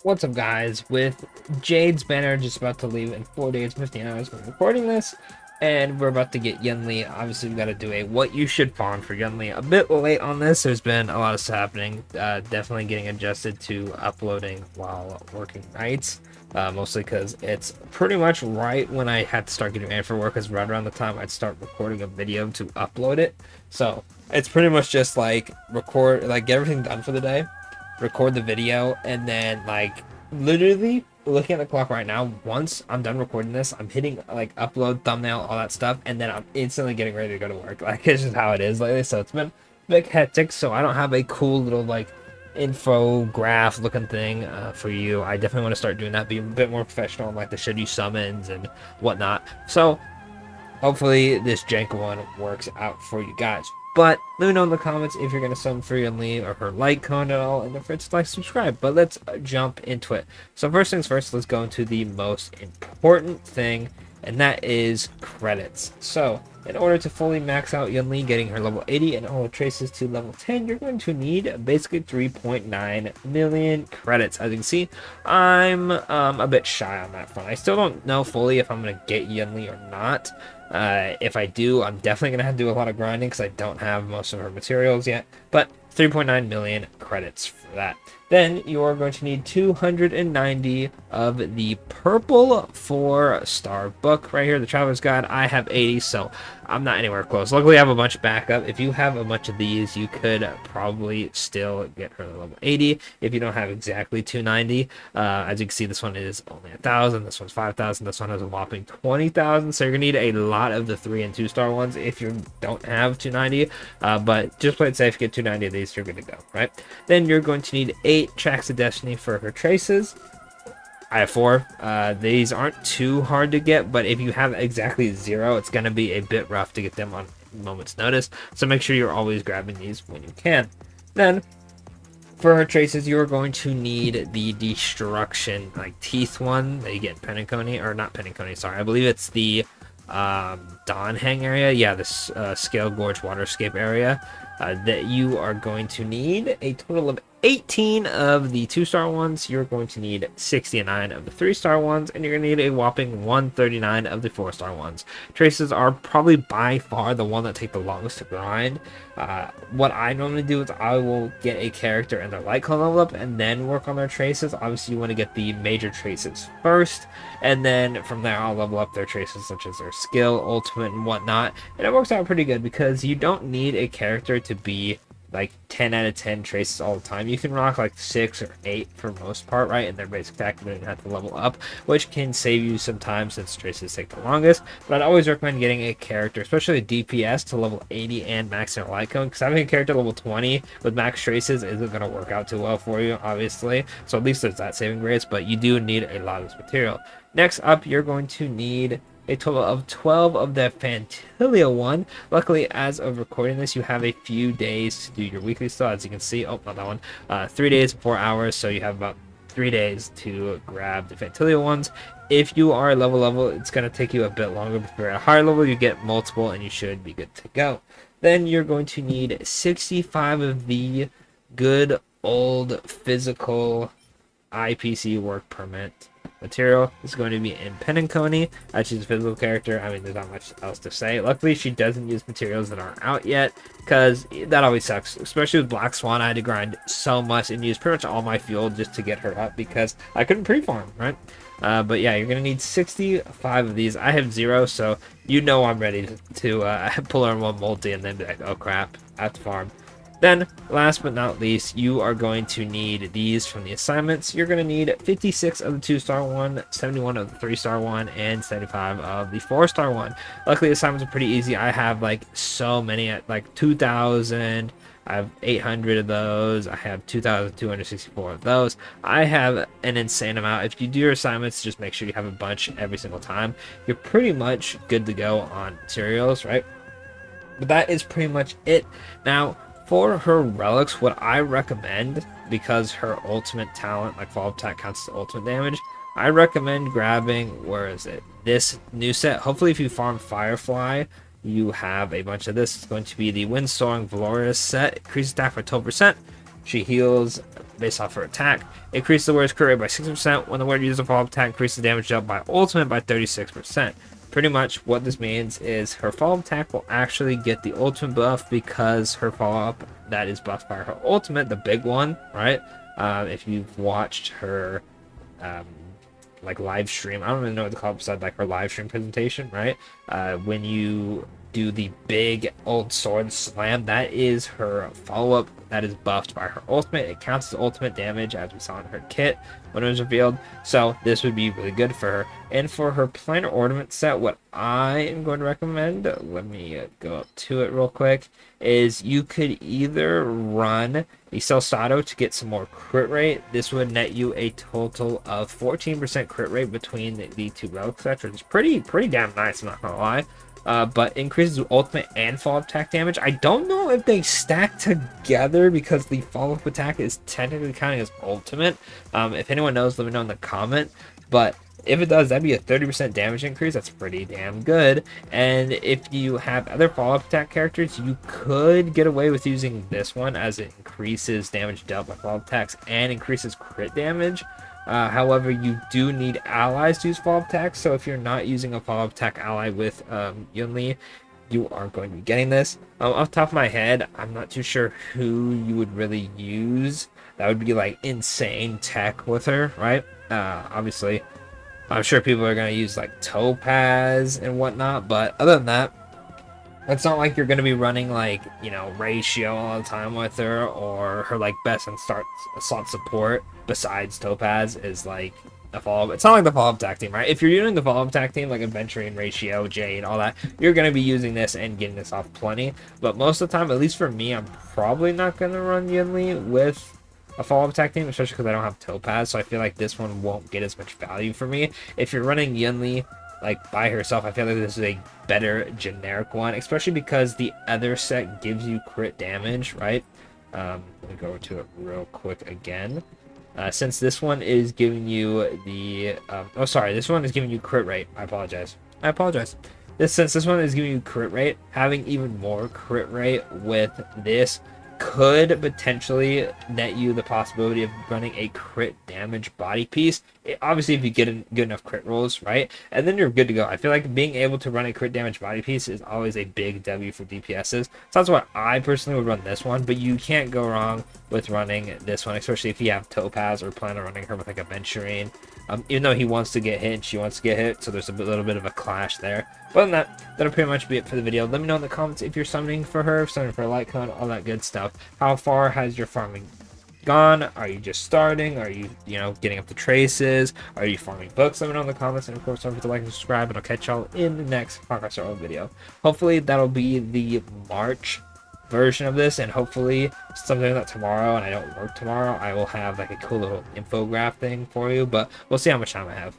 What's up, guys? With Jade's banner just about to leave in 4 days, 15 hours, we're recording this, and we're about to get Yunli. Obviously, we got to do a what you should farm for Yunli. A bit late on this. There's been a lot of stuff happening. Definitely getting adjusted to uploading while working nights. Mostly because it's pretty much right when I had to start getting ready for work, is right around the time I'd start recording a video to upload it. So it's pretty much just like record, like get everything done for the day, record the video, and then like literally looking at the clock right now, once I'm done recording this, I'm hitting like upload, thumbnail, all that stuff, and then I'm instantly getting ready to go to work. Like, it's just how it is lately. So it's been a bit hectic, so I don't have a cool little like infograph looking thing for you. I definitely want to start doing that, be a bit more professional, like the should you summons and whatnot. So hopefully this jank one works out for you guys. But let me know in the comments if you're going to summon for Yunli or her like code at all, and don't forget to like, subscribe. But let's jump into it. So first things first, let's go into the most important thing, and that is credits. So in order to fully max out Yunli, getting her level 80 and all the traces to level 10, you're going to need basically 3.9 million credits. As you can see, I'm a bit shy on that front. I still don't know fully if I'm going to get Yunli or not. If I do, I'm definitely going to have to do a lot of grinding because I don't have most of her materials yet. But 3.9 million credits for that. Then you are going to need 290 of the purple 4-star book right here, the Traveler's Guide. I have 80, so I'm not anywhere close. Luckily, I have a bunch of backup. If you have a bunch of these, you could probably still get her to level 80 if you don't have exactly 290. As you can see, this one is only 1,000. This one's 5,000. This one has a whopping 20,000. So you're going to need a lot of the 3 and 2-star ones if you don't have 290. But just play it safe, get 290 of these, you're good to go, right? Then you're going to need 8 tracks of destiny for her traces. I have 4. These aren't too hard to get, but if you have exactly 0, it's going to be a bit rough to get them on moment's notice. So make sure you're always grabbing these when you can. Then for her traces, you're going to need the destruction, like teeth one that you get in Penacony, or not Penacony, sorry. I believe it's the Dawn Hang area. Yeah, this Scale Gorge Waterscape area. That you are going to need a total of 18 of the 2-star ones. You're going to need 69 of the 3-star ones, and you're going to need a whopping 139 of the 4-star ones. Traces are probably by far the one that take the longest to grind. What I normally do is I will get a character and their light cone level up and then work on their traces. Obviously, you want to get the major traces first, and then from there I'll level up their traces such as their skill, ultimate, and whatnot. And it works out pretty good because you don't need a character to be like 10 out of 10 traces all the time. You can rock like 6 or 8 for most part, right? And their basic attack, you don't have to level up, which can save you some time since traces take the longest. But I'd always recommend getting a character, especially a DPS, to level 80 and max their light cone, because having a character level 20 with max traces isn't going to work out too well for you, obviously. So at least there's that saving grace, but you do need a lot of this material. Next up, you're going to need a total of 12 of the Fantilia one. Luckily, as of recording this, you have a few days to do your weekly still. As you can see, oh, not that one. 3 days, 4 hours, so you have about 3 days to grab the Fantilia ones. If you are level, it's going to take you a bit longer. If you're at a higher level, you get multiple, and you should be good to go. Then you're going to need 65 of the good old physical IPC work permit material. Is going to be in Penacony. She's a physical character. I mean, there's not much else to say. Luckily, she doesn't use materials that aren't out yet, because that always sucks. Especially with Black Swan, I had to grind so much and use pretty much all my fuel just to get her up because I couldn't pre-farm, right? But yeah, you're going to need 65 of these. I have 0, so you know I'm ready to pull her in one multi and then be like, oh crap, I have to farm. Then, last but not least, you are going to need these from the assignments. You're going to need 56 of the 2-star one, 71 of the 3-star one, and 75 of the 4-star one. Luckily, the assignments are pretty easy. I have like so many at like 2,000. I have 800 of those. I have 2,264 of those. I have an insane amount. If you do your assignments, just make sure you have a bunch every single time. You're pretty much good to go on materials, right? But that is pretty much it. Now, for her relics, what I recommend, because her ultimate talent, like follow-up attack, counts as ultimate damage, I recommend grabbing, where is it? This new set. Hopefully, if you farm Firefly, you have a bunch of this. It's going to be the Windsoaring Valorious set. Increases attack by 12%. She heals based off her attack. Increases the warrior's crit rate by 60% when the warrior uses a follow-up attack. Increases damage dealt by ultimate by 36%. Pretty much what this means is her follow-up attack will actually get the ultimate buff because her follow-up that is buffed by her ultimate, the big one, right? If you've watched her like live stream, I don't even know what to call it besides like her live stream presentation, right? When you do the big old sword slam, that is her follow-up that is buffed by her ultimate. It counts as ultimate damage as we saw in her kit when it was revealed, so this would be really good for her. And for her planar ornament set, what I am going to recommend, let me go up to it real quick, is you could either run the Celsato to get some more crit rate. This would net you a total of 14% crit rate between the two relic sets, which is pretty damn nice, I'm not gonna lie. But increases ultimate and follow-up attack damage. I don't know if they stack together because the follow-up attack is technically counting as ultimate. If anyone knows, let me know in the comment. But if it does, that'd be a 30% damage increase. That's pretty damn good. And if you have other follow-up attack characters, you could get away with using this one as it increases damage dealt by follow-up attacks and increases crit damage. However, you do need allies to use follow-up attacks, so if you're not using a follow-up attack ally with Yunli, you aren't going to be getting this. Off the top of my head, I'm not too sure who you would really use. That would be like insane tech with her, right? Obviously, I'm sure people are going to use like Topaz and whatnot, but other than that, it's not like you're going to be running like, you know, ratio all the time with her, or her like best and slot support besides Topaz is like a follow-up. It's not like the follow-up attack team, right? If you're using the follow-up attack team like Adventuring, Ratio, Jade, all that, you're going to be using this and getting this off plenty. But most of the time, at least for me, I'm probably not going to run Yunli with a follow-up attack team, especially because I don't have Topaz, so I feel like this one won't get as much value for me. If you're running Yunli like by herself, I feel like this is a better generic one, especially because the other set gives you crit damage, right? Let me go to it real quick again. Since this one is giving you the this one is giving you crit rate. I apologize. Since this one is giving you crit rate, having even more crit rate with this could potentially net you the possibility of running a crit damage body piece. Obviously, if you get good enough crit rolls, right? And then you're good to go. I feel like being able to run a crit damage body piece is always a big W for DPSs. So that's why I personally would run this one, but you can't go wrong with running this one, especially if you have Topaz or plan on running her with like a Venturing. Even though he wants to get hit and she wants to get hit, so there's a little bit of a clash there. But other than that, that'll pretty much be it for the video. Let me know in the comments if you're summoning for her, summoning for a light cone, all that good stuff. How far has your farming gone? Are you just starting? Are you, getting up the traces? Are you farming books? Let me know in the comments, and of course, don't forget to like and subscribe, and I'll catch y'all in the next Honkai Star Rail video. Hopefully, that'll be the March version of this, and hopefully something that tomorrow, and I don't work tomorrow, I will have like a cool little infograph thing for you, but we'll see how much time I have.